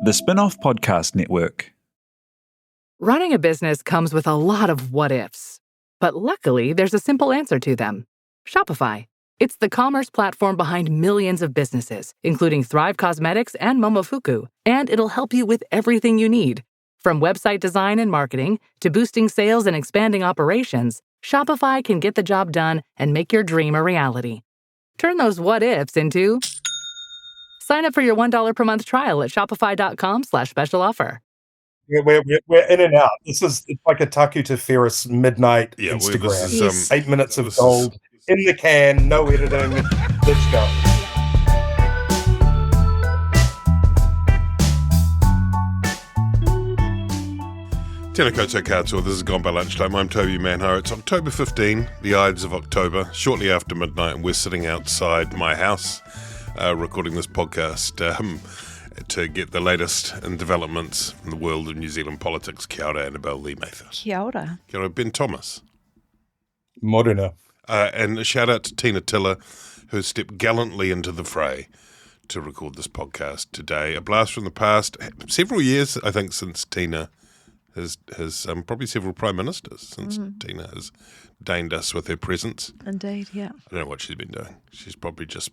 The Spin-off Podcast Network. Running a business comes with a lot of what-ifs. But luckily, there's a simple answer to them. Shopify. It's the commerce platform behind millions of businesses, including Thrive Cosmetics and Momofuku. And it'll help you with everything you need. From website design and marketing to boosting sales and expanding operations, Shopify can get the job done and make your dream a reality. Turn those what-ifs into... Sign up for your $1 per month trial at shopify.com/special offer. We're in and out. It's like a Taku to Ferris midnight Instagram. 8 minutes of gold in the can, no editing. Let's go. Tēnā koutou katoa, this is Gone by Lunchtime. I'm Toby Manhire. It's October 15, the Ides of October, shortly after midnight, and we're sitting outside my house recording this podcast to get the latest in developments in the world of New Zealand politics. Kia ora, Annabelle Lee Mather. Kia ora. Kia ora, Ben Thomas. Morena. And a shout out to Tina Tiller, who has stepped gallantly into the fray to record this podcast today. A blast from the past. Several years, I think, since Tina has probably several prime ministers since Tina has deigned us with her presence. Indeed, yeah. I don't know what she's been doing. She's probably just,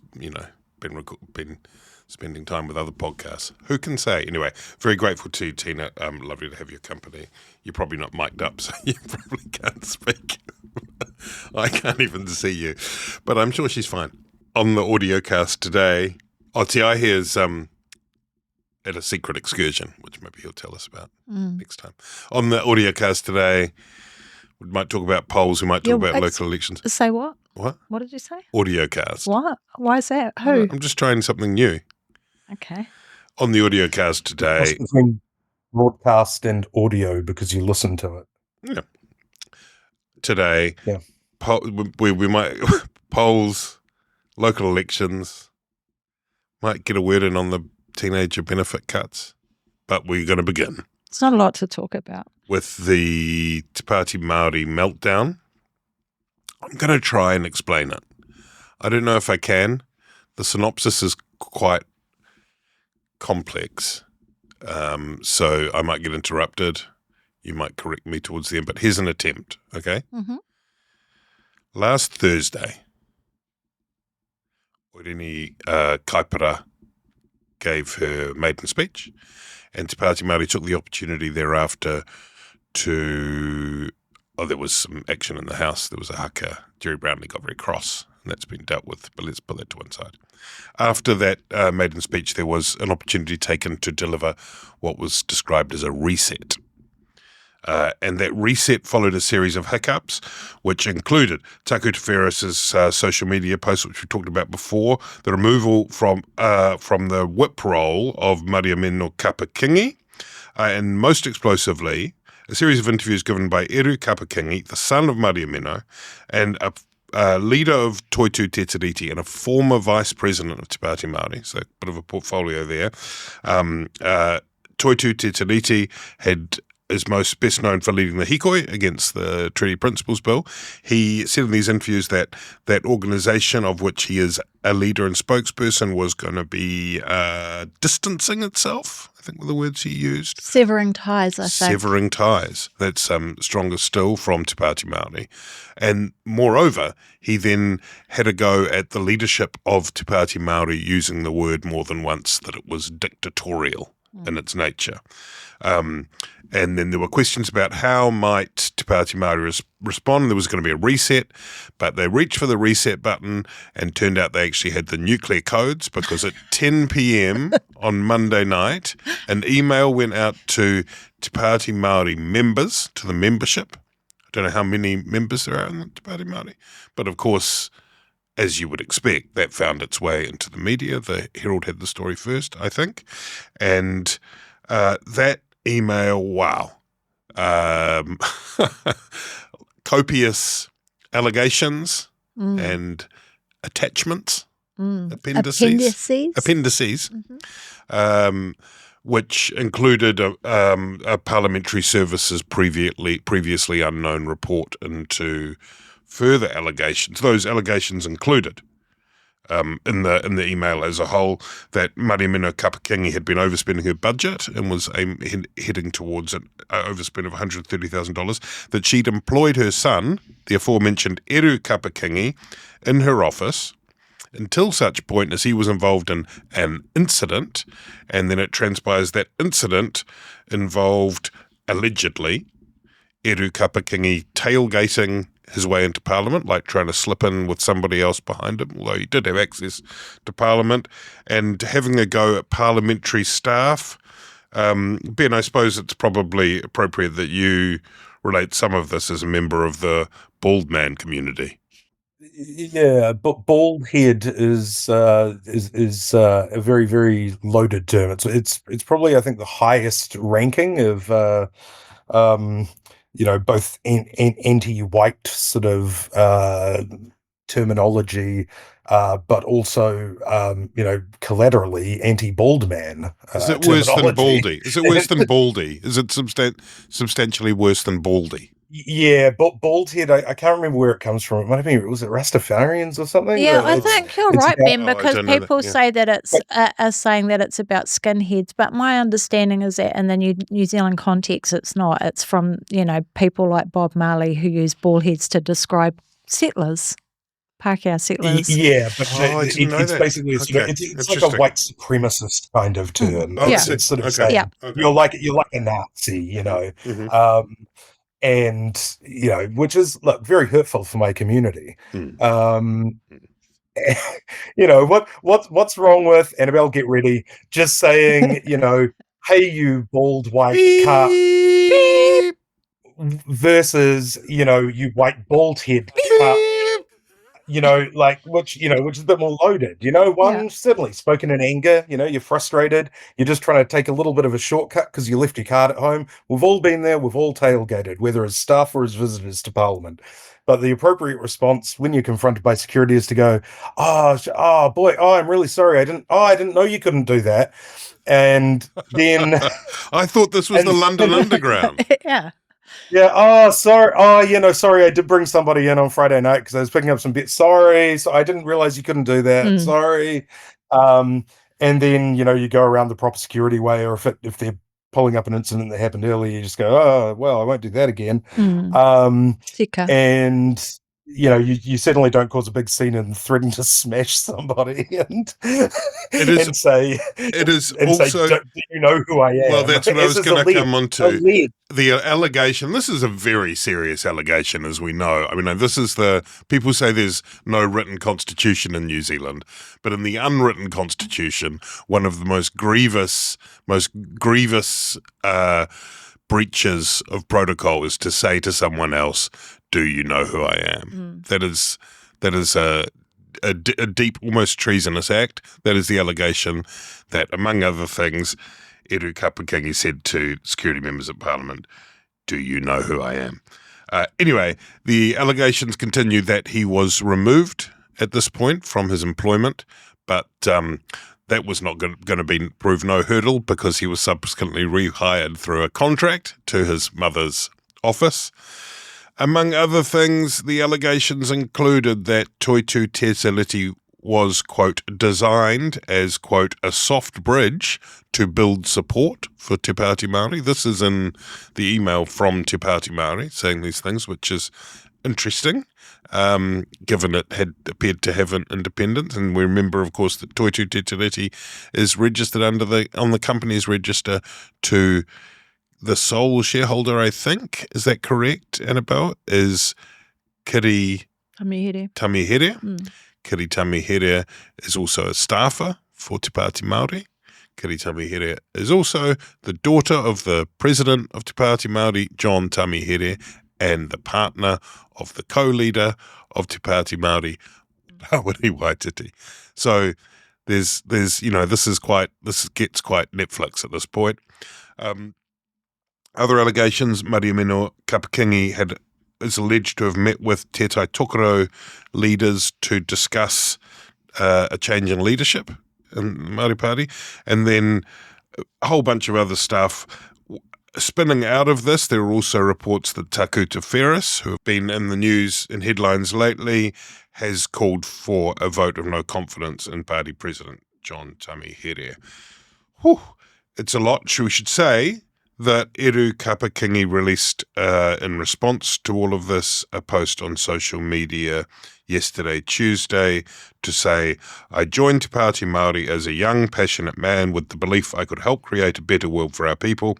been spending time with other podcasts. Who can say? Anyway, very grateful to you, Tina. Lovely to have your company. You're probably not mic'd up, so you probably can't speak. I can't even see you. But I'm sure she's fine. On the audio cast today, Ti here's at a secret excursion, which maybe he'll tell us about next time. On the audio cast today, we might talk about polls, we might talk about local elections. Say what? What? What did you say? Audio cast. What? Why is that? Who? I'm just trying something new. Okay. On the audio cast today. Between broadcast and audio because you listen to it. Yeah. Today, yeah. We might polls, local elections, might get a word in on the teenager benefit cuts, but we're going to begin. It's not a lot to talk about. With the Te Pāti Māori meltdown. I'm going to try and explain it. I don't know if I can. The synopsis is quite complex, so I might get interrupted. You might correct me towards the end, but here's an attempt, okay? Mm-hmm. Last Thursday, Oirini Kaipara gave her maiden speech, and Te Pāti Māori took the opportunity thereafter to... there was some action in the House. There was a haka. Jerry Brownlee got very cross, and that's been dealt with, but let's put that to one side. After that maiden speech, there was an opportunity taken to deliver what was described as a reset. And that reset followed a series of hiccups, which included Taku Te Ferris's social media post, which we talked about before, the removal from the whip role of Maria Meno Kapakingi, and most explosively, a series of interviews given by Eru Kapakingi, the son of Maria Meno, and a leader of Toitu Te Tiriti and a former vice president of Te Pāti Māori, so a bit of a portfolio there. Toitu Te Tiriti is best known for leading the hikoi against the Treaty Principles Bill. He said in these interviews that organisation of which he is a leader and spokesperson was going to be distancing itself, I think were the words he used. Severing ties, I think. Severing ties. That's stronger still from Te Pāti Māori. And moreover, he then had a go at the leadership of Te Pāti Māori using the word more than once that it was dictatorial in its nature. And then there were questions about how might Te Pāti Māori respond. There was going to be a reset, but they reached for the reset button and turned out they actually had the nuclear codes because at 10 p.m. on Monday night, an email went out to Te Pāti Māori members, to the membership. I don't know how many members there are in the Te Pāti Māori, but of course, as you would expect, that found its way into the media. The Herald had the story first, I think, and that email, wow. Copious allegations and attachments, appendices, which included a Parliamentary Services previously unknown report into further allegations. Those allegations included in the email as a whole, that Mariamino Kapakingi had been overspending her budget and was heading towards an overspend of $130,000, that she'd employed her son, the aforementioned Eru Kapakingi, in her office until such point as he was involved in an incident, and then it transpires that incident involved, allegedly, Eru Kapakingi tailgating his way into Parliament, like trying to slip in with somebody else behind him, although he did have access to Parliament, and having a go at parliamentary staff. Ben, I suppose it's probably appropriate that you relate some of this as a member of the bald man community. Yeah, but bald head is a very, very loaded term. It's probably, I think, the highest ranking of both anti-white sort of terminology, but also collaterally anti-bald man. Is it worse than baldy? Is it worse than baldy? Is it substantially worse than baldy? Yeah, but bald head, I can't remember where it comes from. It might have been, was it Rastafarians or something? Yeah, I think you're right, Ben, because people say that it's are saying that it's about skinheads, but my understanding is that in the New Zealand context, it's not. It's from, people like Bob Marley who use bald heads to describe settlers, Pākehā settlers. Yeah, but it's basically it's like a white supremacist kind of term. It's sort of saying you're like a Nazi, Mm-hmm. And which is very hurtful for my community. What's wrong with Annabelle? Get ready. Just saying, hey, you bald white cunt, versus you white bald head cunt. Which is a bit more loaded. Certainly spoken in anger, you're frustrated, you're just trying to take a little bit of a shortcut because you left your card at home. We've all been there, we've all tailgated, whether as staff or as visitors to Parliament. But the appropriate response when you're confronted by security is to go, I'm really sorry, I didn't know you couldn't do that. And then I thought this was the London Underground. Yeah. Yeah. Sorry. Sorry. I did bring somebody in on Friday night because I was picking up some bits. Sorry. So I didn't realize you couldn't do that. Sorry. And then, you go around the proper security way, or if they're pulling up an incident that happened earlier, you just go, oh, well, I won't do that again. And, you certainly don't cause a big scene and threaten to smash somebody and say, do you know who I am? Well, that's what I was going to come on to. The allegation, this is a very serious allegation, as we know. I mean, people say there's no written constitution in New Zealand, but in the unwritten constitution, one of the most grievous breaches of protocol is to say to someone else, do you know who I am? That is a deep, almost treasonous act. That is the allegation that, among other things, Eru Kapakingi said to security members at Parliament, do you know who I am? Anyway, the allegations continue that he was removed at this point from his employment, but that was not going to prove no hurdle because he was subsequently rehired through a contract to his mother's office. Among other things, the allegations included that Toitu Te Saliti was, quote, designed as, quote, a soft bridge to build support for Te Pāti Māori. This is in the email from Te Pāti Māori saying these things, which is interesting, given it had appeared to have an independence. And we remember, of course, that Toitu Te Saliti is registered on the company's register to the sole shareholder, I think. Is that correct, Annabelle? Is Kiri Tamihere. Kiri Tamihere is also a staffer for Te Pāti Māori. Kiri Tamihere is also the daughter of the president of Te Pāti Māori, John Tamihere, and the partner of the co-leader of Te Pāti Māori, Hawari Waititi. So there's this gets quite Netflix at this point. Other allegations, Mariamino Kapakingi is alleged to have met with Te Tai Tokoro leaders to discuss a change in leadership in the Māori Party, and then a whole bunch of other stuff. Spinning out of this, there are also reports that Takuta Ferris, who have been in the news in headlines lately, has called for a vote of no confidence in Pāti President John Tamihere. Whew. It's a lot. We should say that Eru Kapakingi released, in response to all of this, a post on social media yesterday, Tuesday, to say, I joined Te Pāti Māori as a young, passionate man with the belief I could help create a better world for our people.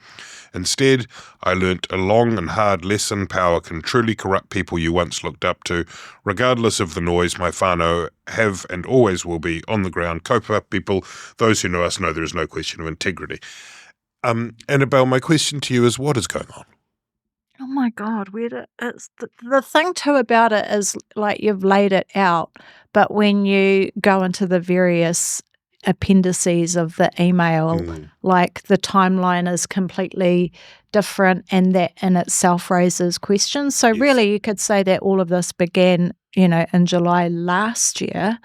Instead, I learnt a long and hard lesson. Power can truly corrupt people you once looked up to. Regardless of the noise, my whānau have and always will be on the ground kaupapa people. Those who know us know there is no question of integrity. Annabelle, my question to you is, what is going on? Oh my God, it's the thing too about it is like you've laid it out, but when you go into the various appendices of the email, like the timeline is completely different, and that in itself raises questions. So really you could say that all of this began, in July last year,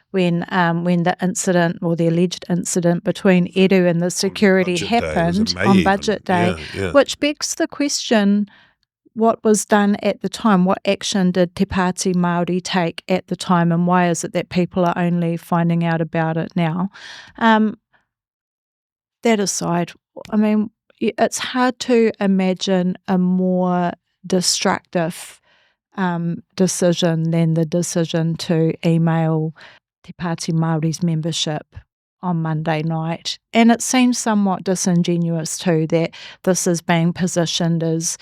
when the incident or the alleged incident between Eru and the security happened on Budget Day, which begs the question, what was done at the time? What action did Te Pāti Māori take at the time, and why is it that people are only finding out about it now? That aside, I mean, it's hard to imagine a more destructive decision than the decision to email Te Pāti Māori's membership on Monday night. And it seems somewhat disingenuous too that this is being positioned as,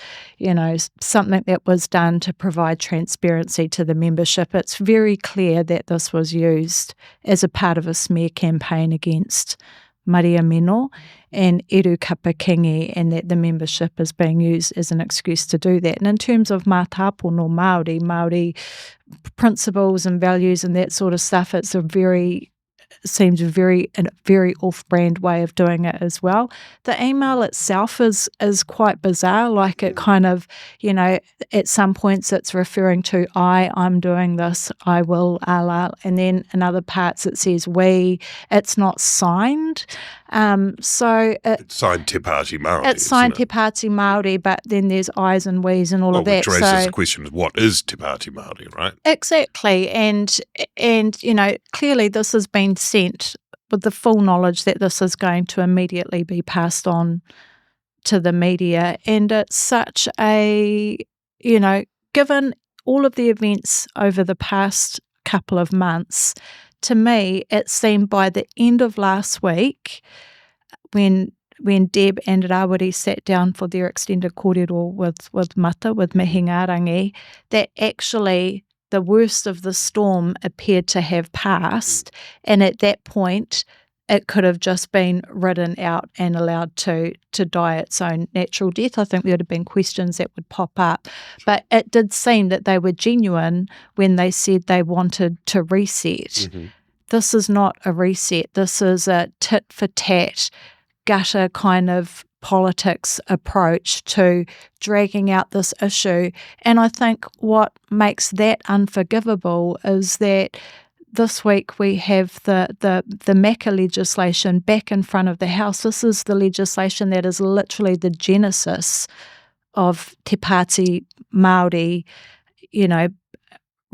something that was done to provide transparency to the membership. It's very clear that this was used as a part of a smear campaign against Maria Mino and Eru Kapakingi, and that the membership is being used as an excuse to do that. And in terms of mātāpono Māori principles and values and that sort of stuff, it's seems a very off-brand way of doing it as well. The email itself is quite bizarre. Like it kind of, at some points it's referring to I'm doing this, I will, and then in other parts it says we. It's not signed. So it's signed Te Pāti Māori. It's signed Te Pāti Māori, but then there's I's and we's and all of that. Which raises the question of what is Te Pāti Māori, right? Exactly, and clearly this has been sent with the full knowledge that this is going to immediately be passed on to the media, and it's such a given all of the events over the past couple of months. To me, it seemed by the end of last week, when Deb and Rawiri sat down for their extended kōrero with Mata, with Mihingarangi, that actually the worst of the storm appeared to have passed, and at that point it could have just been ridden out and allowed to die its own natural death. I think there would have been questions that would pop up, but it did seem that they were genuine when they said they wanted to reset. This is not a reset. This is a tit-for-tat, gutter kind of politics approach to dragging out this issue. And I think what makes that unforgivable is that this week we have the MACA legislation back in front of the House. This is the legislation that is literally the genesis of Te Pāti Māori,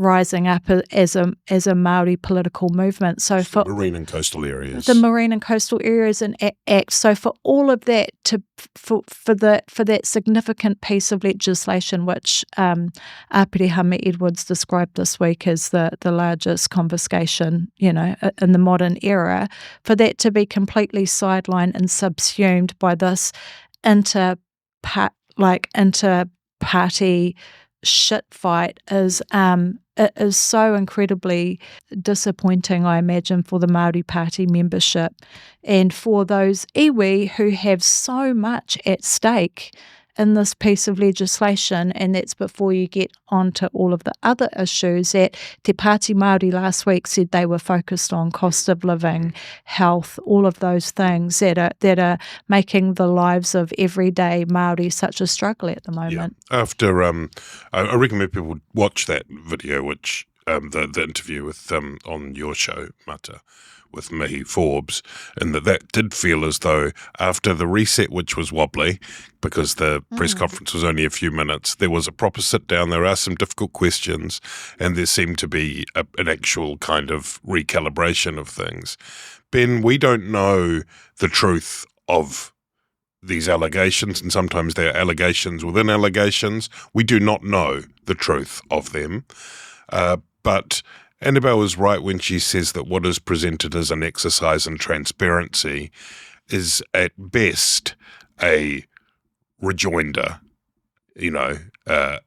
rising up as a Māori political movement. So for marine and coastal areas, the marine and coastal areas and act. So for all of that for that significant piece of legislation, which Āpirihame Edwards described this week as the largest confiscation, in the modern era, for that to be completely sidelined and subsumed by this inter-party shit fight is so incredibly disappointing, I imagine, for the Māori Party membership and for those iwi who have so much at stake in this piece of legislation. And that's before you get onto all of the other issues that Te Pāti Māori last week said they were focused on: cost of living, health, all of those things that are making the lives of everyday Māori such a struggle at the moment. Yeah. After I recommend people watch that video, which the interview with on your show, Mata, with Mihi Forbes, and that did feel as though after the reset, which was wobbly because the press conference was only a few minutes, there was a proper sit down, there are some difficult questions, and there seemed to be an actual kind of recalibration of things. Ben, we don't know the truth of these allegations, and sometimes they're allegations within allegations. We do not know the truth of them. But Annabelle is right when she says that what is presented as an exercise in transparency is at best a rejoinder, at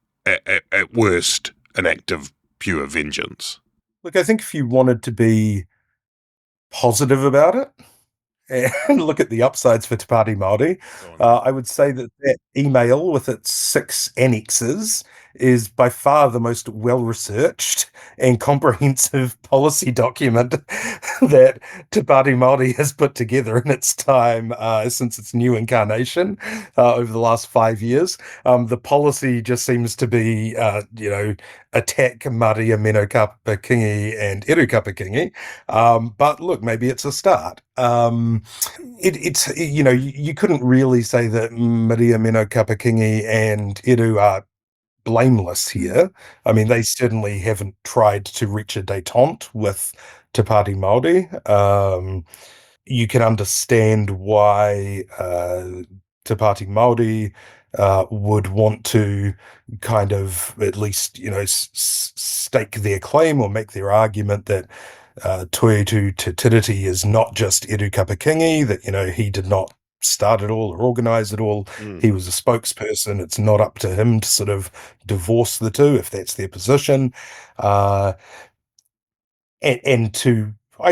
worst an act of pure vengeance. Look, I think if you wanted to be positive about it and look at the upsides for Te Pāti Māori, I would say that email with its 6 annexes is by far the most well-researched and comprehensive policy document that Te Pāti Māori has put together in its time since its new incarnation over the last 5 years. The policy just seems to be, attack Māori Meno Kapakingi and Eru Kapakingi. But look, maybe it's a start. It's you couldn't really say that Māori Meno Kapakingi and Eru are blameless here. I mean, they certainly haven't tried to reach a détente with Te Pāti Māori. You can understand why Te Pāti Māori would want to kind of at least, stake their claim or make their argument that Toetu Te Tiriti is not just Eru Kapakingi, that, he did not start it all or organize it all. He was a spokesperson. It's not up to him to sort of divorce the two if that's their position. I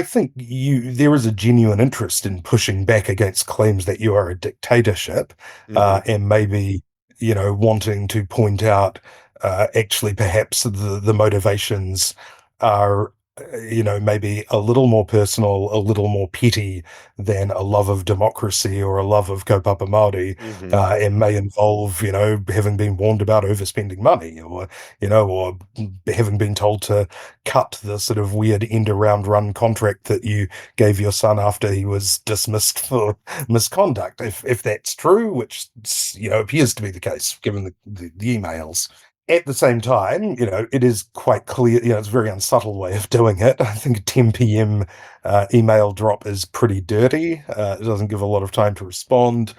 think there is a genuine interest in pushing back against claims that you are a dictatorship, and maybe, wanting to point out actually perhaps the motivations are maybe a little more personal, a little more petty than a love of democracy or a love of kaupapa Māori, and may involve, having been warned about overspending money or having been told to cut the sort of weird end-around run contract that you gave your son after he was dismissed for misconduct. If that's true, which, appears to be the case, given the emails. At the same time, it is quite clear, it's a very unsubtle way of doing it. I think a 10 p.m. Email drop is pretty dirty. It doesn't give a lot of time to respond.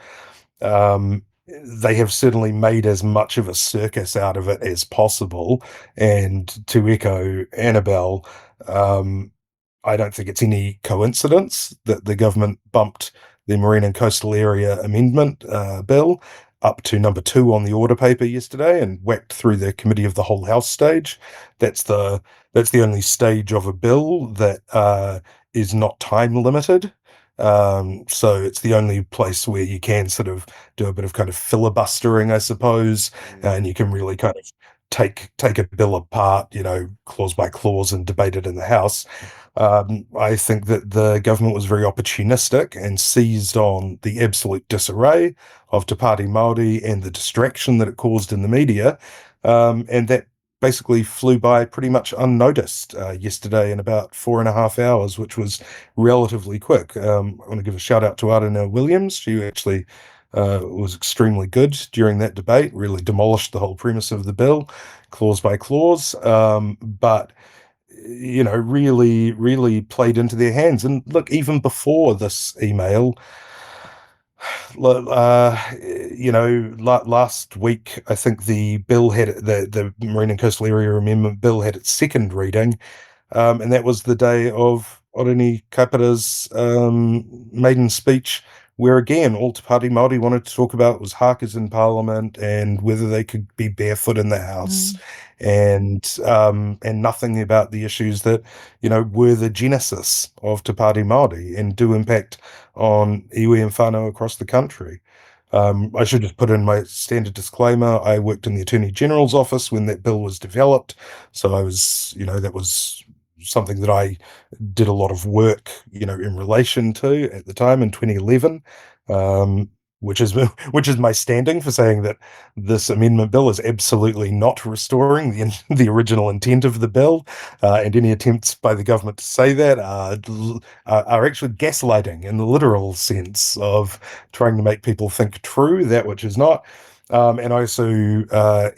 They have certainly made as much of a circus out of it as possible. And to echo Annabelle, I don't think it's any coincidence that the government bumped the Marine and Coastal Area Amendment Bill up to number 2 on the order paper yesterday and whacked through the Committee of the Whole House stage. That's the only stage of a bill that is not time limited. So it's the only place where you can sort of do a bit of kind of filibustering, I suppose, and you can really kind of take a bill apart, clause by clause and debate it in the House. I think that the government was very opportunistic and seized on the absolute disarray of Te Pāti Māori and the distraction that it caused in the media, and that basically flew by pretty much unnoticed yesterday in about 4.5 hours, which was relatively quick. I want to give a shout out to Arana Williams. She actually was extremely good during that debate, really demolished the whole premise of the bill, clause by clause, but really, really played into their hands. And look, even before this email, last week, I think the bill had the Marine and Coastal Area Amendment Bill had its second reading, and that was the day of Orani Kaipara's maiden speech, where again all Te Pāti Māori wanted to talk about was hakas in Parliament and whether they could be barefoot in the House, and nothing about the issues that were the genesis of Te Pāti Māori and do impact on iwi and whānau across the country. I should just put in my standard disclaimer. I worked in the Attorney General's office when that bill was developed, so I was, that was something that I did a lot of work, in relation to at the time in 2011. which is my standing for saying that this amendment bill is absolutely not restoring the original intent of the bill, and any attempts by the government to say that are actually gaslighting in the literal sense of trying to make people think true that which is not. And I also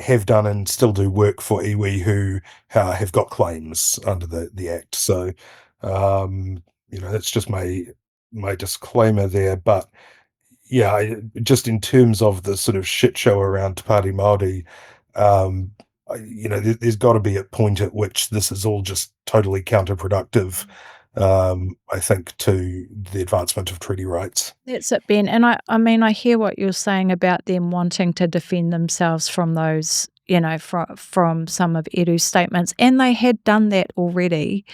have done and still do work for iwi who have got claims under the Act. So, that's just my disclaimer there. But yeah, just in terms of the sort of shit show around Te Pāti Māori, there's got to be a point at which this is all just totally counterproductive. I think, to the advancement of treaty rights. That's it, Ben. And I mean, I hear what you're saying about them wanting to defend themselves from those, from some of Edu's statements, and they had done that already.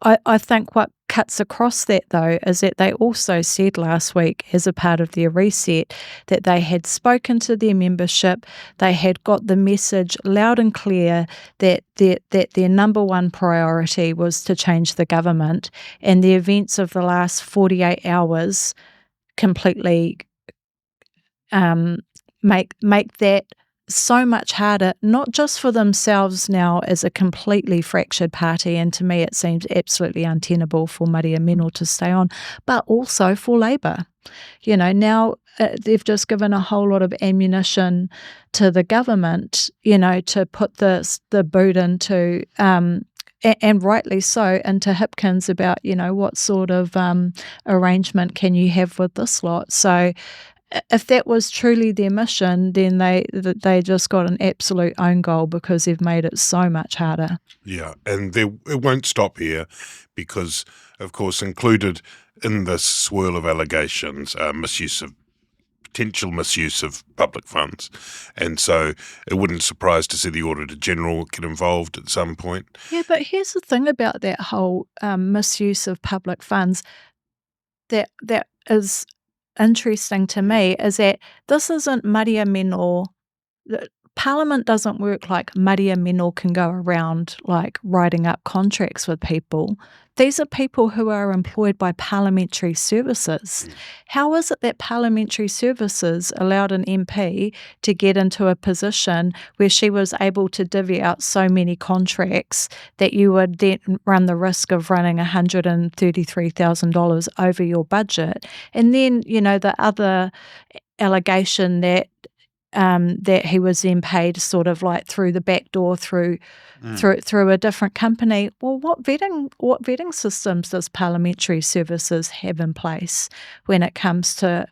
I think what cuts across that, though, is that they also said last week, as a part of their reset, that they had spoken to their membership, they had got the message loud and clear that their number one priority was to change the government, and the events of the last 48 hours completely make that so much harder, not just for themselves now as a completely fractured party, and to me it seems absolutely untenable for Maria Mino to stay on, but also for Labour. Now they've just given a whole lot of ammunition to the government, to put the boot into, and rightly so, into Hipkins about, what sort of arrangement can you have with this lot. So if that was truly their mission, then they just got an absolute own goal because they've made it so much harder. Yeah, and it won't stop here because, of course, included in this swirl of allegations are potential misuse of public funds. And so it wouldn't surprise to see the Auditor General get involved at some point. Yeah, but here's the thing about that whole misuse of public funds that is interesting to me, is that this isn't Maria Mino. Parliament doesn't work like Maria Mino can go around like writing up contracts with people. These are people who are employed by parliamentary services. How is it that parliamentary services allowed an MP to get into a position where she was able to divvy out so many contracts that you would then run the risk of running $133,000 over your budget? And then, the other allegation that he was then paid sort of like through the back door through a different company. Well, what vetting systems does parliamentary services have in place when it comes to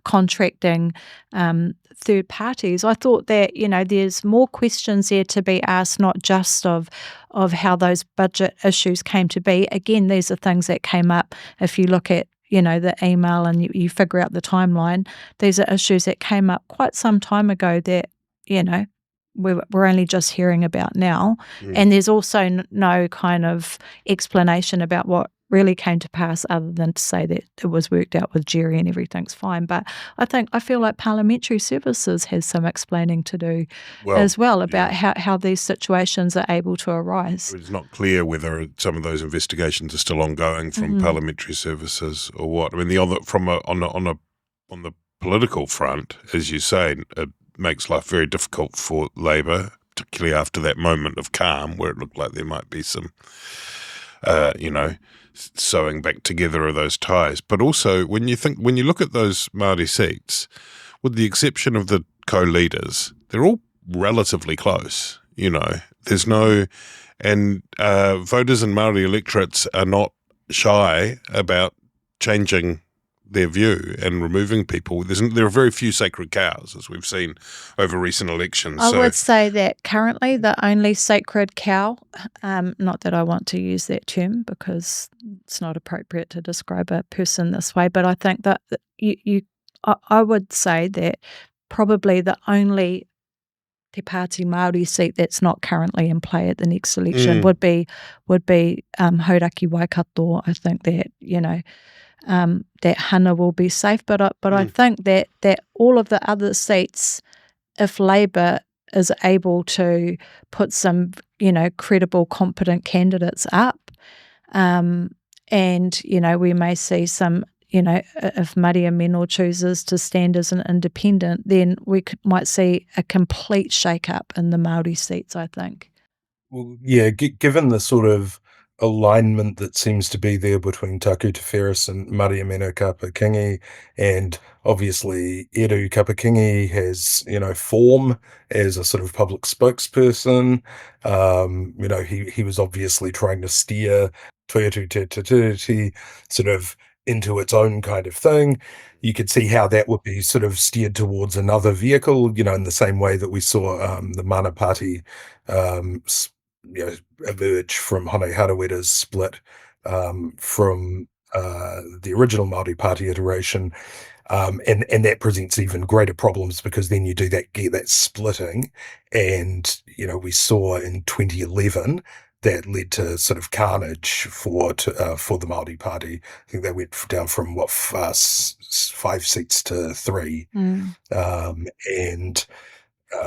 contracting third parties? I thought that there's more questions there to be asked, not just of how those budget issues came to be. Again, these are things that came up if you look at the email and you figure out the timeline. These are issues that came up quite some time ago that, we're only just hearing about now. And there's also no kind of explanation about what really came to pass other than to say that it was worked out with Jerry and everything's fine. But I feel like parliamentary services has some explaining to do as well about how these situations are able to arise. It's not clear whether some of those investigations are still ongoing from parliamentary services or what. I mean, on the political front, as you say, it makes life very difficult for Labour, particularly after that moment of calm where it looked like there might be some, sewing back together of those ties. But also, when you look at those Māori seats, with the exception of the co-leaders, they're all relatively close. There's no, and voters and Māori electorates are not shy about changing their view and removing people. There are very few sacred cows, as we've seen over recent elections. I would say that currently the only sacred cow, not that I want to use that term because it's not appropriate to describe a person this way, but I think that I would say that probably the only Te Pāti Māori seat that's not currently in play at the next election would be Hauraki Waikato. I think that that Hana will be safe, but I think that all of the other seats, if Labour is able to put some credible, competent candidates up, and we may see some if Maria Meno chooses to stand as an independent, then we might see a complete shake-up in the Māori seats, I think. Well, yeah, given the sort of alignment that seems to be there between Taku Te Wheres and Maria Meno Kapakingi, and obviously Eru Kapakingi has, form as a sort of public spokesperson. He was obviously trying to steer Toyota Te sort of into its own kind of thing. You could see how that would be sort of steered towards another vehicle, in the same way that we saw the Mana Pāti emerge from Hone Harawera's split from the original Māori Pāti iteration. And that presents even greater problems because then you get that splitting. And, we saw in 2011 that led to sort of carnage for the Māori Pāti. I think they went down from 5 seats to 3.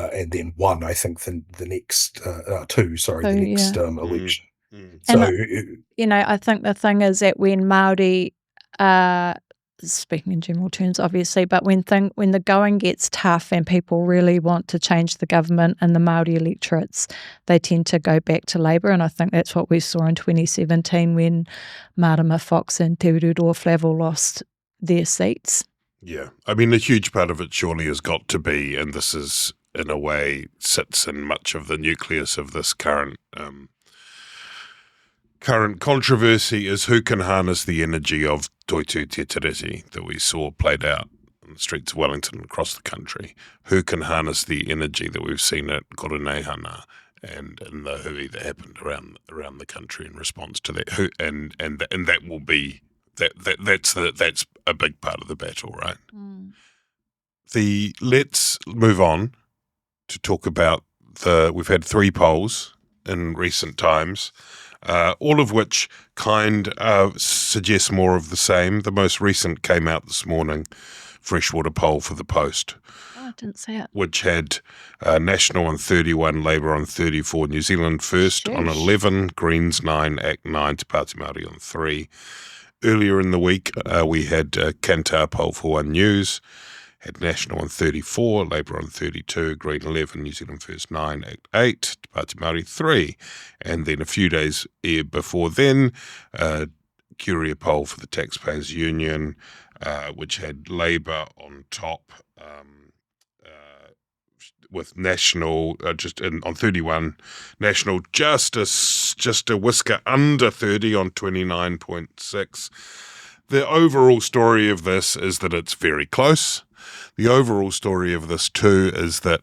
And then 1, I think, the next 2. Sorry, the next election. So, I think the thing is that when Māori, speaking in general terms, obviously, but when the going gets tough and people really want to change the government and the Māori electorates, they tend to go back to Labour, and I think that's what we saw in 2017 when Marama Fox and Te Ururoa Flavel lost their seats. Yeah, I mean, a huge part of it surely has got to be, and this is, in a way, sits in much of the nucleus of this current controversy, is who can harness the energy of Toitu Te Tiriti that we saw played out in the streets of Wellington across the country. Who can harness the energy that we've seen at Koronehana and in the hui that happened around the country in response to that? And that will be that's a big part of the battle, right? Let's move on to talk about we've had 3 polls in recent times, all of which suggest more of the same. The most recent came out this morning, Freshwater poll for the Post. Oh, I didn't see it. Which had National on 31, Labour on 34, New Zealand First on 11, Greens 9, Act 9, Te Pāti Māori on 3. Earlier in the week, we had Kantar poll for One News, had National on 34, Labour on 32, Green 11, New Zealand First 9, Act 8, Te Pāti Māori 3. And then a few days before then, Curia poll for the Taxpayers Union, which had Labour on top, with National on 31, National just a whisker under 30 on 29.6. The overall story of this is that it's very close. The overall story of this too is that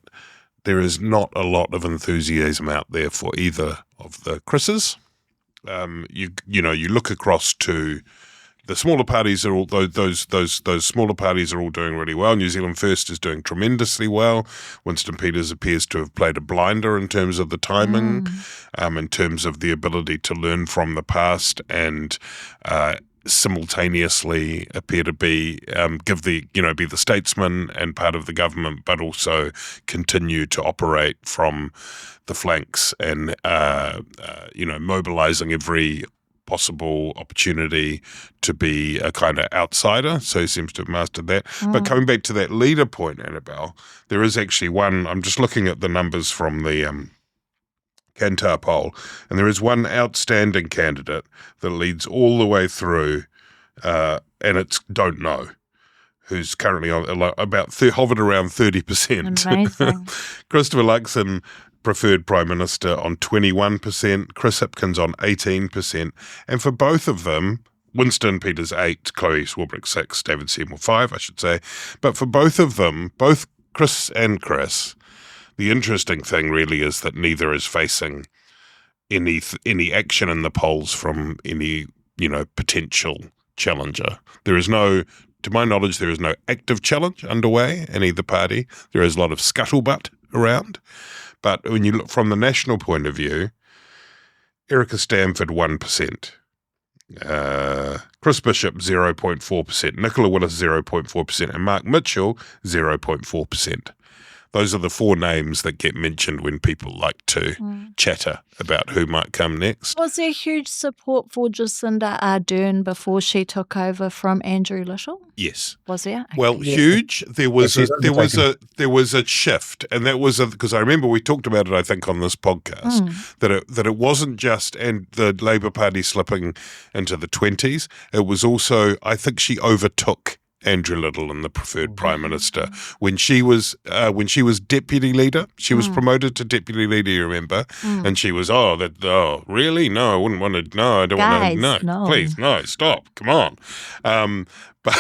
there is not a lot of enthusiasm out there for either of the Chris's. You look across to the smaller parties are all those smaller parties are all doing really well. New Zealand First is doing tremendously well. Winston Peters appears to have played a blinder in terms of the timing, in terms of the ability to learn from the past and simultaneously appear to be be the statesman and part of the government, but also continue to operate from the flanks and mobilizing every possible opportunity to be a kind of outsider. So he seems to have mastered that. But coming back to that leader point, Annabelle, there is actually one. I'm just looking at the numbers from the Kantar poll, and there is one outstanding candidate that leads all the way through, and it's don't know, who's currently on hovered around 30%. Amazing. Christopher Luxon, preferred Prime Minister, on 21%, Chris Hipkins on 18%, and for both of them, Winston Peters 8, Chloe Swarbrick 6, David Seymour 5, I should say, but for both of them, both Chris and Chris, the interesting thing really is that neither is facing any action in the polls from any potential challenger. There is no, to my knowledge, there is no active challenge underway in either party. There is a lot of scuttlebutt around. But when you look from the national point of view, Erica Stanford 1%, Chris Bishop 0.4%, Nicola Willis 0.4%, and Mark Mitchell 0.4%. those are the four names that get mentioned when people like to chatter about who might come next. Was there huge support for Jacinda Ardern before she took over from Andrew Little? Yes. Was there? Okay. Well, huge. There was a shift, and that was because I remember we talked about it, I think, on this podcast, that it wasn't just and the Labour Party slipping into the 20s. It was also, I think, she overtook Andrew Little and the preferred prime minister when she was deputy leader. She was promoted to deputy leader. You remember, and she was really no, I wouldn't want to. No, I don't want to. No, please, no, stop, come on. But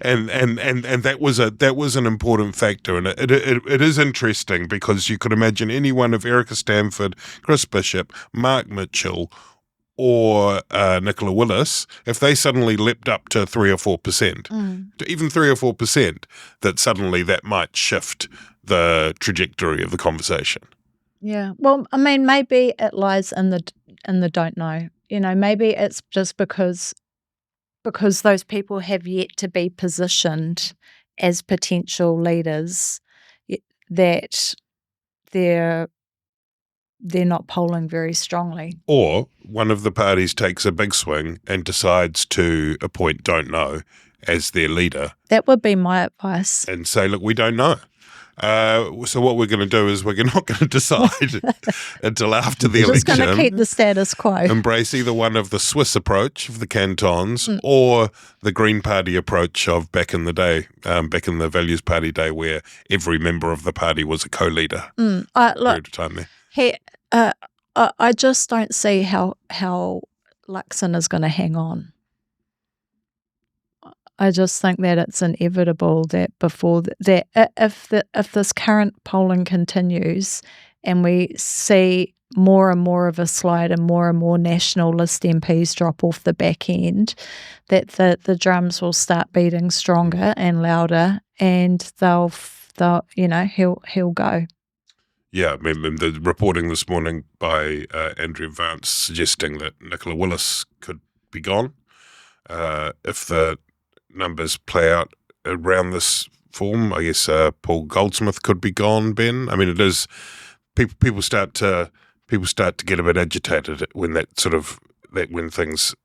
and that was an important factor, and it is interesting because you could imagine any one of Erica Stanford, Chris Bishop, Mark Mitchell, or Nicola Willis, if they suddenly leapt up to 3 or 4%, to even 3 or 4%, that suddenly that might shift the trajectory of the conversation. Yeah. Well, I mean, maybe it lies in the don't know. You know, maybe it's just because those people have yet to be positioned as potential leaders that they're not polling very strongly. Or one of the parties takes a big swing and decides to appoint don't know as their leader. That would be my advice. And say, look, we don't know. So what we're going to do is we're not going to decide until after the election. Just going to keep the status quo. Embrace either one of the Swiss approach of the cantons or the Green Party approach of back in the day, back in the Values Party day, where every member of the party was a co-leader. Look, period of time there. Hey, I just don't see how Luxon is going to hang on. I just think that it's inevitable that if this current polling continues and we see more and more of a slide and more nationalist MPs drop off the back end, that the drums will start beating stronger and louder, and they'll he'll go. Yeah, I mean, the reporting this morning by Andrew Vance suggesting that Nicola Willis could be gone if the numbers play out around this form. I guess Paul Goldsmith could be gone, Ben. I mean, it is people start to get a bit agitated when when things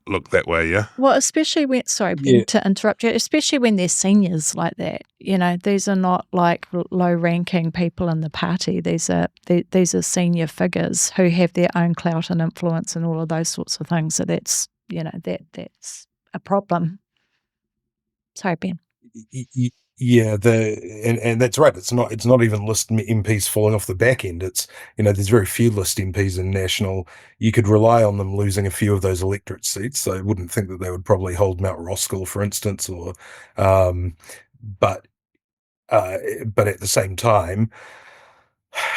look that way. Yeah. Well, especially when Ben, to interrupt you, especially when they're seniors like that. You know, these are not like low-ranking people in the party. These are senior figures who have their own clout and influence and all of those sorts of things. So that's that's a problem. Sorry, Ben. Yeah, and that's right. It's not even list MPs falling off the back end. It's there's very few list MPs in national. You could rely on them losing a few of those electorate seats. So I wouldn't think that they would probably hold Mount Roskill, for instance, or but at the same time,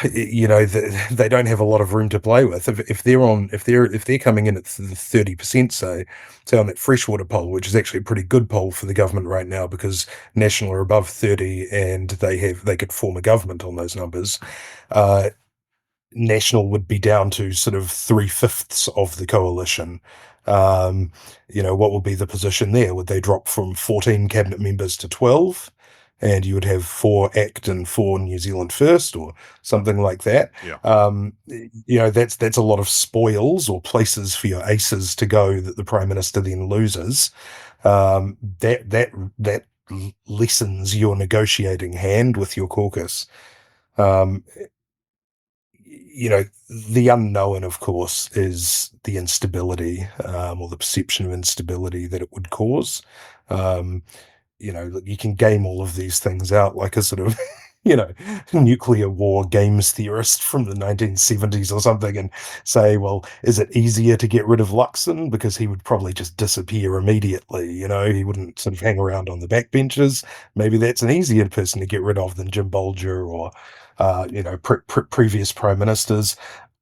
they don't have a lot of room to play with. If they're coming in at the 30%, say on that Freshwater poll, which is actually a pretty good poll for the government right now because National are above 30 and they could form a government on those numbers. National would be down to sort of 3/5 of the coalition. What would be the position there? Would they drop from 14 cabinet members to 12? And you would have 4 ACT and 4 New Zealand First or something like that. Yeah. That's a lot of spoils or places for your aces to go that the Prime Minister then loses. That lessens your negotiating hand with your caucus. The unknown, of course, is the instability or the perception of instability that it would cause. You can game all of these things out like a sort of, nuclear war games theorist from the 1970s or something and say, well, is it easier to get rid of Luxon? Because he would probably just disappear immediately. He wouldn't sort of hang around on the backbenches. Maybe that's an easier person to get rid of than Jim Bolger or, previous prime ministers.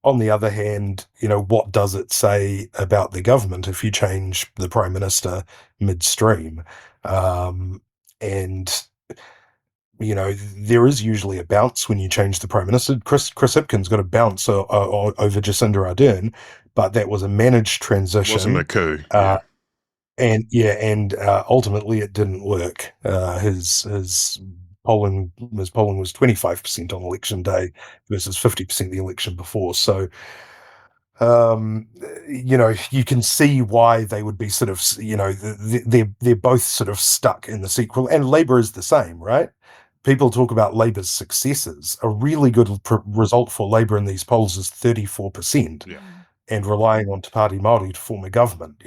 On the other hand, what does it say about the government if you change the prime minister midstream? There is usually a bounce when you change the prime minister. Chris Hipkins got a bounce over Jacinda Ardern, but that was a managed transition. It wasn't a coup. And ultimately it didn't work. His polling was 25% on election day versus 50% the election before. So, you can see why they would be sort of, they're both sort of stuck in the sequel, and Labour is the same, right? People talk about Labour's successes. A really good result for Labour in these polls is 34%. Yeah. And relying on Te Pāti Māori to form a government,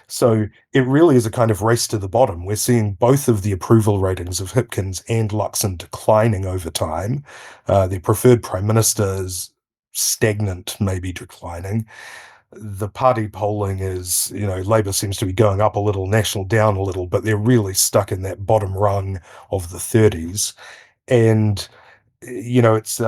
So it really is a kind of race to the bottom. We're seeing both of the approval ratings of Hipkins and Luxon declining over time. Their preferred prime minister is stagnant, maybe declining. The party polling is, Labour seems to be going up a little, National down a little, but they're really stuck in that bottom rung of the 30s. And, it's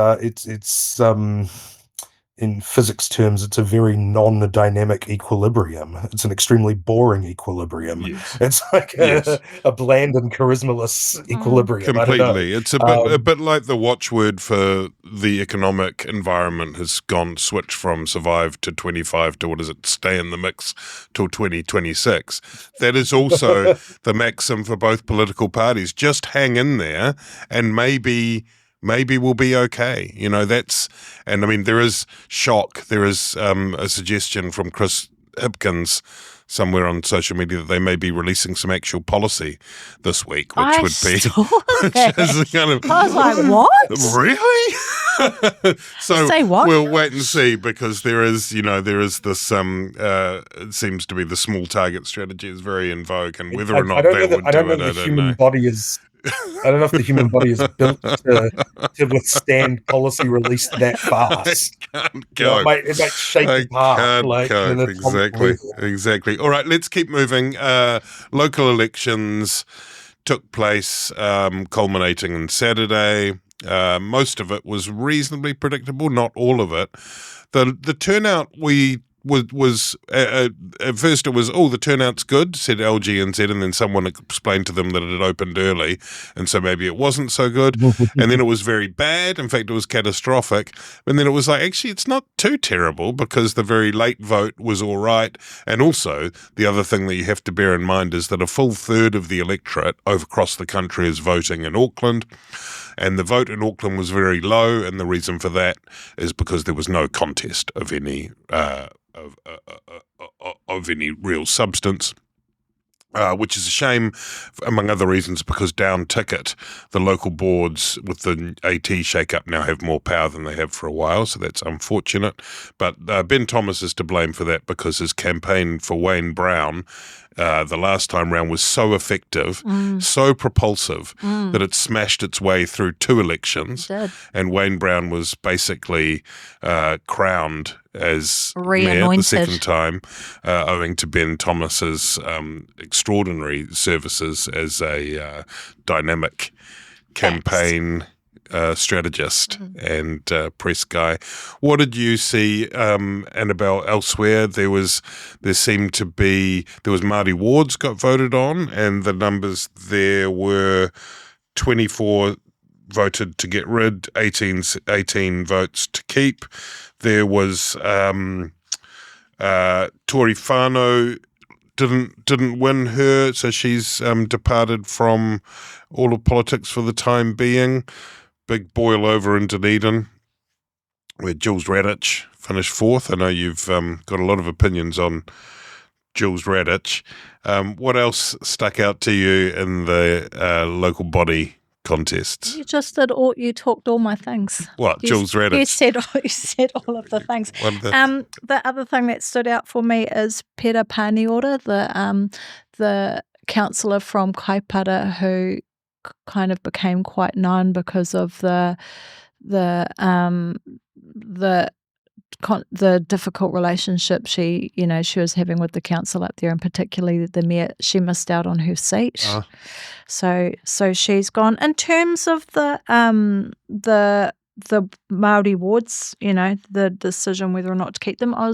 in physics terms, it's a very non-dynamic equilibrium. It's an extremely boring equilibrium. Yes. It's like a bland and charismaless equilibrium. Completely. It's a bit like the watchword for the economic environment has switched from survive to 25 to, stay in the mix till 2026. That is also the maxim for both political parties. Just hang in there and maybe we'll be okay. There is shock. There is a suggestion from Chris Hipkins somewhere on social media that they may be releasing some actual policy this week, which I would be, that. is kind of, I was like, what? Really? So say what? We'll wait and see, because there is this, it seems to be the small target strategy is very in vogue, and whether or not they would do it, I don't know. I don't know if the human body is built to withstand policy released that fast. I can't go. It might shake apart. Exactly. All right, let's keep moving. Local elections took place, culminating on Saturday. Most of it was reasonably predictable, not all of it. The turnout was at first it was, the turnout's good, said LGNZ, and then someone explained to them that it had opened early, and so maybe it wasn't so good. And then it was very bad. In fact, it was catastrophic. And then it was like, actually, it's not too terrible, because the very late vote was all right. And also, the other thing that you have to bear in mind is that a full third of the electorate across the country is voting in Auckland. And the vote in Auckland was very low, and the reason for that is because there was no contest of any of any real substance. Which is a shame, among other reasons, because down ticket, the local boards with the AT shake-up now have more power than they have for a while, so that's unfortunate. But Ben Thomas is to blame for that, because his campaign for Wayne Brown the last time round was so effective, so propulsive, that it smashed its way through 2 elections. And Wayne Brown was basically crowned as mayor the second time, owing to Ben Thomas's extraordinary services as a dynamic campaign strategist and press guy. What did you see, Annabelle, elsewhere? There was Māori wards got voted on, and the numbers there were 24 voted to get rid, 18 votes to keep. There was Tori Whānau didn't win her, so she's departed from all of politics for the time being. Big boil over in Dunedin, where Jules Radich finished 4th. I know you've got a lot of opinions on Jules Radich. What else stuck out to you in the local body contests? You just you talked all my things. What, Jules Radich? You said all of the things. The other thing that stood out for me is Pera Pāniora, the councillor from Kaipara, who kind of became quite known because of the difficult relationship she was having with the council up there, and particularly the mayor. She missed out on her seat, so she's gone. In terms of the Māori wards, the decision whether or not to keep them, I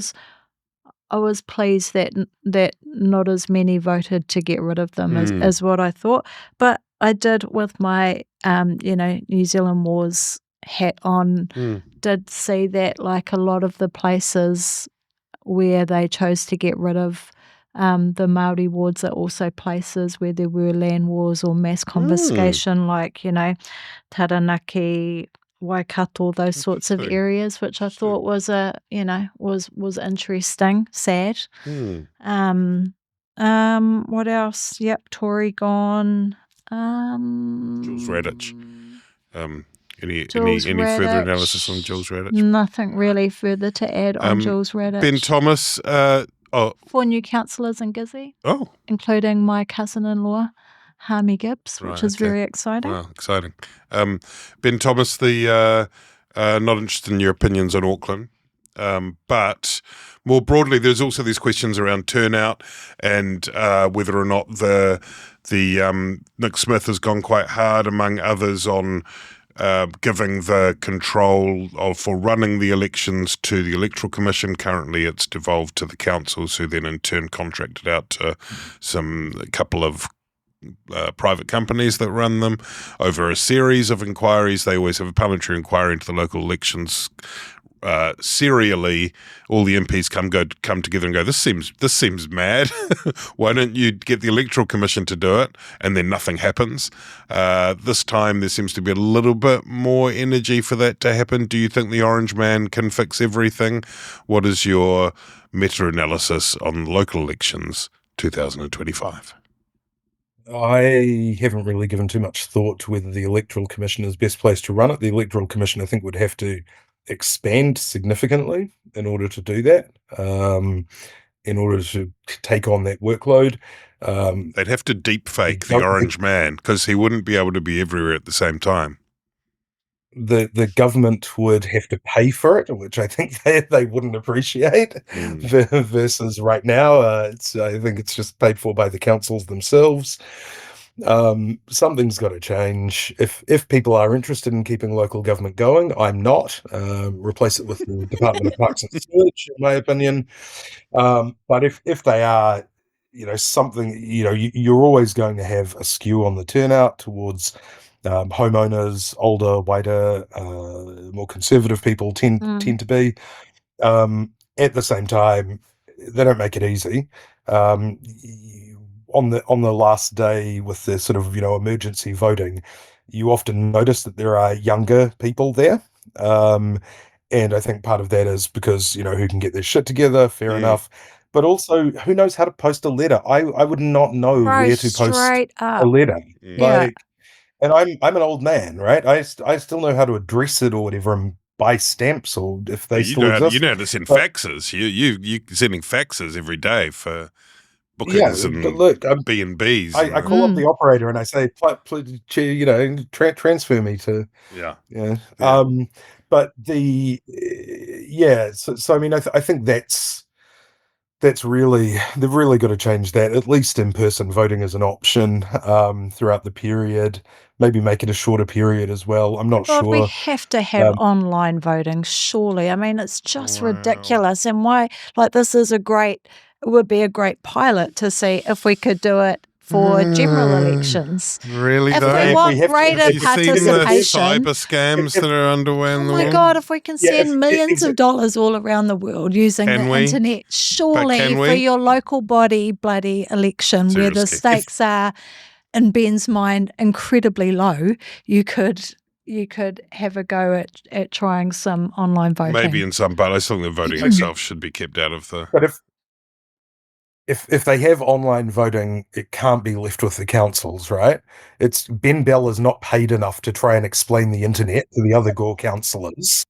was pleased that not as many voted to get rid of them as what I thought. But I did, with my New Zealand Wars hat on, did see that, like a lot of the places where they chose to get rid of The Māori wards are also places where there were land wars or mass confiscation, like, Taranaki, Waikato, those sorts of areas, which I thought was was interesting, sad. What else? Yep, Tory gone. Jules Radich. Any Jules further Radich. analysis on Jules Radich? Nothing really further to add on Jules Radich. Ben Thomas. 4 new councillors in Gizzy, including my cousin-in-law, Harmy Gibbs, which is very exciting. Wow, exciting. Ben Thomas, the not interested in your opinions on Auckland, but more broadly, there's also these questions around turnout and whether or not the Nick Smith has gone quite hard, among others, on giving the control for running the elections to the Electoral Commission. Currently, it's devolved to the councils, who then in turn contracted out to a couple of private companies that run them over a series of inquiries. They always have a parliamentary inquiry into the local elections. Serially, all the MPs come together and go, this seems mad. Why don't you get the Electoral Commission to do it? And then nothing happens. This time there seems to be a little bit more energy for that to happen. Do you think the Orange Man can fix everything? What is your meta-analysis on local elections 2025? I haven't really given too much thought to whether the Electoral Commission is best placed to run it. The Electoral Commission, I think, would have to expand significantly in order to do that, in order to take on that workload. They'd have to deep fake the Orange Man, because he wouldn't be able to be everywhere at the same time. The government would have to pay for it, which I think they wouldn't appreciate, versus right now, I think it's just paid for by the councils themselves. Something's got to change. If people are interested in keeping local government going, I'm not. Replace it with the Department of Parks and Sewage, in my opinion. But if they are, something, you're always going to have a skew on the turnout towards homeowners, older, whiter, more conservative people tend to be. At the same time, they don't make it easy. On the last day with the sort of emergency voting, you often notice that there are younger people there, and I think part of that is because who can get their shit together, fair enough, but also who knows how to post a letter. I would not know where to post a letter, and I'm an old man, right? I still know how to address it or whatever, and buy stamps, or if they still exist. You know how to send faxes. You're sending faxes every day for bookings and B&Bs. I call up the operator and I say, please, transfer me to but the so I mean, I think that's really, they've really got to change that. At least in-person voting is an option throughout the period. Maybe make it a shorter period as well. I'm not sure. We have to have online voting, surely. I mean, it's just ridiculous. And why? This is would be a great pilot to see if we could do it for general elections. Really, if we want greater participation. The cyber scams that are underway in the world. Oh my God, if we can send millions of dollars all around the world using the internet, surely for your local body bloody election where the stakes are, in Ben's mind, incredibly low, you could have a go at trying some online voting. Maybe in some, but I still think the voting itself should be kept out of the... But if they have online voting, it can't be left with the councils, right? It's Ben Bell is not paid enough to try and explain the internet to the other Gore councillors.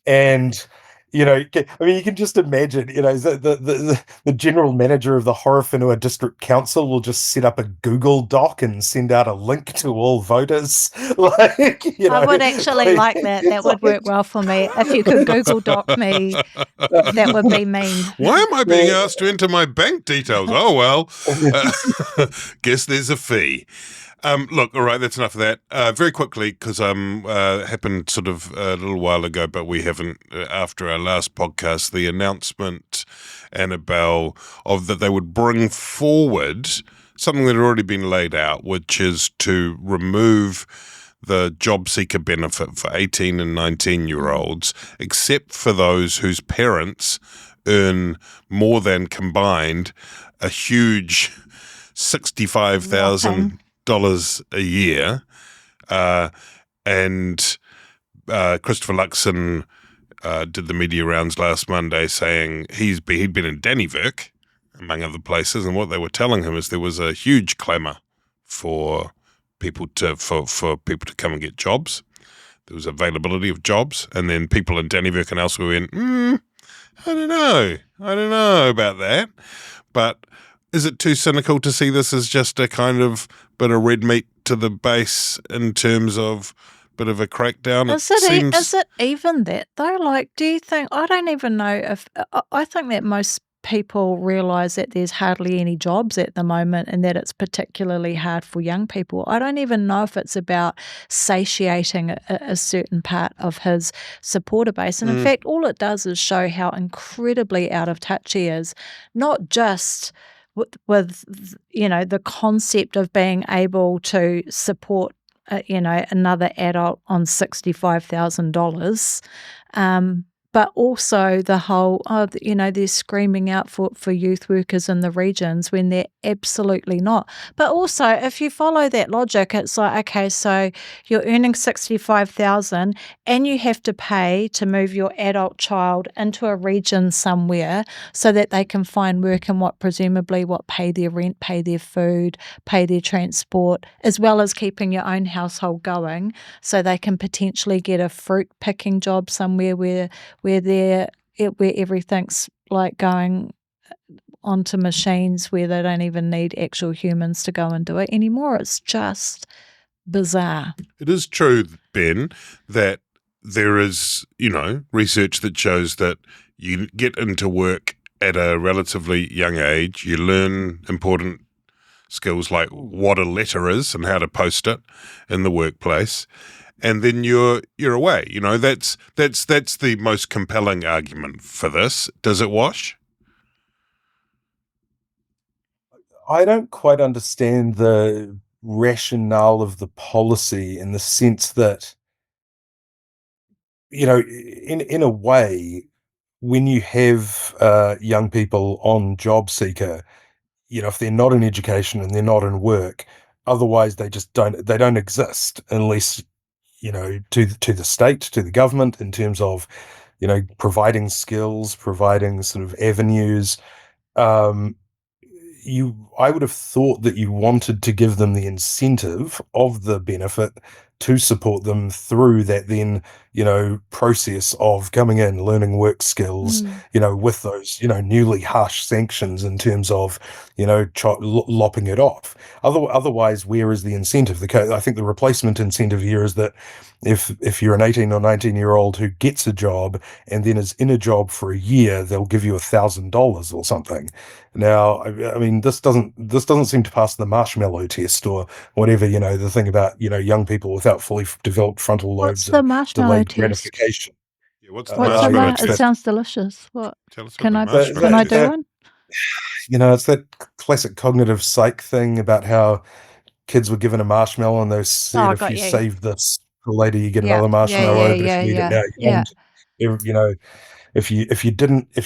And, I mean, you can just imagine, the general manager of the Horowhenua District Council will just set up a Google Doc and send out a link to all voters. I would actually like that. That would work well for me. If you could Google Doc me, that would be mean. Why am I being asked to enter my bank details? Oh, well, guess there's a fee. Look, all right, that's enough of that. Very quickly, because happened sort of a little while ago, but we haven't, after our last podcast, the announcement, Annabelle, of that they would bring forward something that had already been laid out, which is to remove the Jobseeker benefit for 18 and 19-year-olds, except for those whose parents earn more than combined a huge $65,000 a year, and Christopher Luxon did the media rounds last Monday saying he'd been in Dannevirke, among other places, and what they were telling him is there was a huge clamour for people to come and get jobs. There was availability of jobs, and then people in Dannevirke and elsewhere went, I don't know about that. But is it too cynical to see this as just a kind of bit of red meat to the base in terms of bit of a crackdown? Is it even that though? Like, do you think? I don't even know if I think that most people realise that there's hardly any jobs at the moment and that it's particularly hard for young people. I don't even know if it's about satiating a certain part of his supporter base. And in fact, all it does is show how incredibly out of touch he is, not just with the concept of being able to support another adult on $65,000, but also the whole, they're screaming out for youth workers in the regions when they're absolutely not. But also, if you follow that logic, it's like, okay, so you're earning $65,000 and you have to pay to move your adult child into a region somewhere so that they can find work and presumably pay their rent, pay their food, pay their transport, as well as keeping your own household going so they can potentially get a fruit picking job somewhere where everything's like going onto machines where they don't even need actual humans to go and do it anymore. It's just bizarre. It is true, Ben, that there is, research that shows that you get into work at a relatively young age, you learn important skills like what a letter is and how to post it in the workplace. And then you're away. That's the most compelling argument for this. Does it wash? I don't quite understand the rationale of the policy in the sense that, in a way, when you have young people on Jobseeker, if they're not in education and they're not in work, otherwise they don't exist unless to the state, to the government, in terms of, providing skills, providing sort of avenues. I would have thought that you wanted to give them the incentive of the benefit to support them through that then, process of coming in, learning work skills, with those, newly harsh sanctions in terms of, lopping it off. Otherwise, where is the incentive? I think the replacement incentive here is that if you're an 18 or 19-year-old who gets a job and then is in a job for a year, they'll give you $1,000 or something. Now, I mean, this doesn't seem to pass the marshmallow test or whatever, the thing about, young people without fully developed frontal lobes. What's the marshmallow test? Gratification. Yeah, what's the marshmallow test? It sounds delicious. What? Tell us Can I about can I do one? It's that classic cognitive psych thing about how kids were given a marshmallow and they said, if you save this for later, you get another marshmallow. But if you eat it now, you don't. If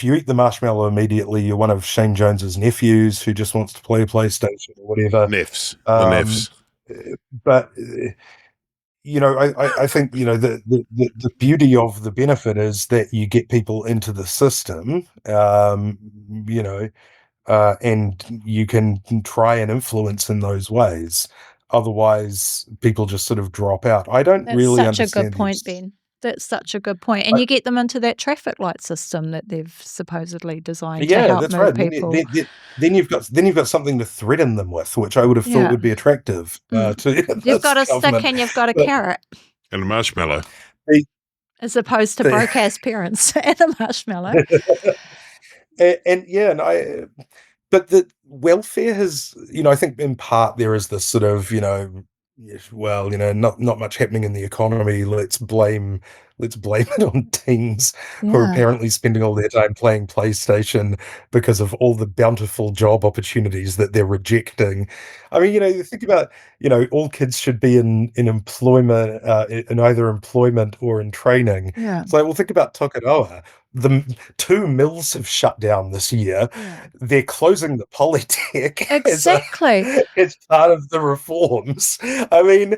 you eat the marshmallow immediately, you're one of Shane Jones's nephews who just wants to play a PlayStation or whatever. Neffs. But I think the beauty of the benefit is that you get people into the system, and you can try and influence in those ways. Otherwise, people just sort of drop out. I don't really understand. That's such a good point, Ben. That's such a good point. And you get them into that traffic light system that they've supposedly designed to help move people. Then you've got something to threaten them with, which I would have thought would be attractive. You've got a stick and you've got a carrot. And a marshmallow. As opposed to broke-ass parents and a marshmallow. But the welfare has, I think in part there is this sort of, not much happening in the economy. Let's blame let's blame it on teens who are apparently spending all their time playing PlayStation because of all the bountiful job opportunities that they're rejecting. I mean, you think about, all kids should be in employment, in either employment or in training. Yeah. It's like, well, think about Tokoroa. The 2 mills have shut down this year. Yeah. They're closing the Polytech Exactly. as part of the reforms. I mean,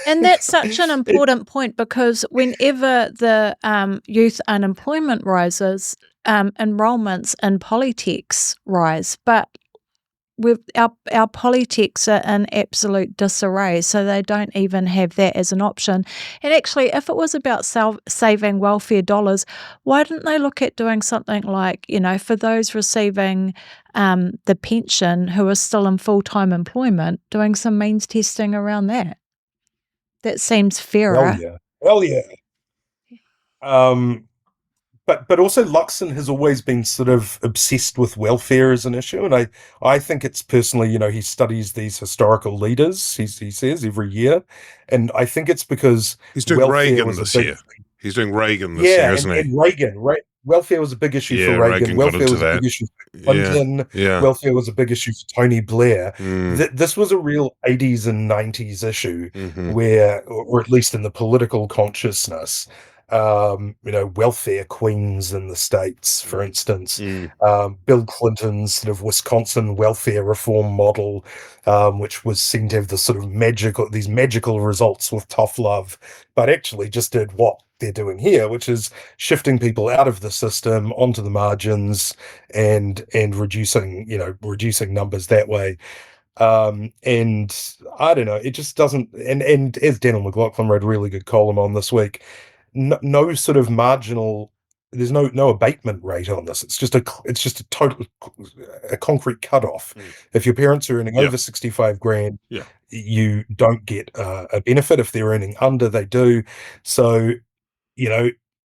and that's such an important point, because whenever the youth unemployment rises, enrollments in polytechs rise, but with our polytechs are in absolute disarray, so they don't even have that as an option. And actually, if it was about saving welfare dollars, why didn't they look at doing something like, for those receiving the pension who are still in full-time employment, doing some means testing around that? That seems fairer. Well, yeah. But also Luxon has always been sort of obsessed with welfare as an issue, and I think it's personally, he studies these historical leaders, he says, every year, and I think it's because he's doing Reagan this year. He's doing Reagan this year, isn't he? And Reagan, welfare was a big issue for Reagan. Welfare was a big issue for Clinton. Yeah. Welfare was a big issue for Tony Blair. This was a real 80s and 90s issue where, or at least in the political consciousness, welfare queens in the States, for instance, Bill Clinton's sort of Wisconsin welfare reform model, which was seen to have the sort of magical results with tough love, but actually just did what they're doing here, which is shifting people out of the system onto the margins and reducing numbers that way. And I don't know, it just doesn't, and as Daniel McLaughlin wrote a really good column on this week, no sort of marginal, there's no abatement rate on this. It's just a total, a concrete cutoff. If your parents are earning over 65 grand, you don't get a benefit. If they're earning under, they do. So,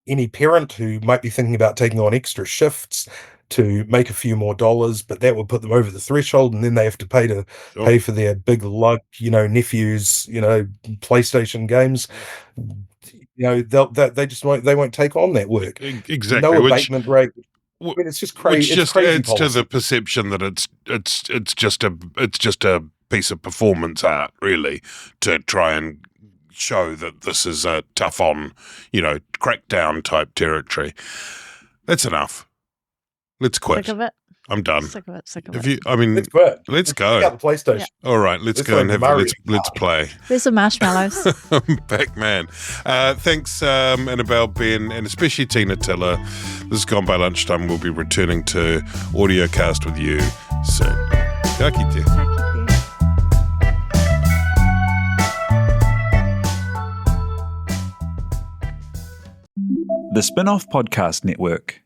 any parent who might be thinking about taking on extra shifts to make a few more dollars, but that would put them over the threshold, and then they have to pay for their big lug, nephews, PlayStation games. They won't take on that work. Exactly. No abatement rate. I mean, it's just crazy. Which just adds to the perception that it's just a piece of performance art, really, to try and show that this is a tough on, crackdown type territory. That's enough. Let's quit. Sick of it. I'm done. Sick of it. Let's quit. Let's go. Check out the PlayStation. All right, let's go and let's play. There's some marshmallows. Pac-Man. Thanks, Annabelle, Ben, and especially Tina Tiller. This has gone by lunchtime. We'll be returning to AudioCast with you soon. Kia kite. The Spin-off Podcast Network.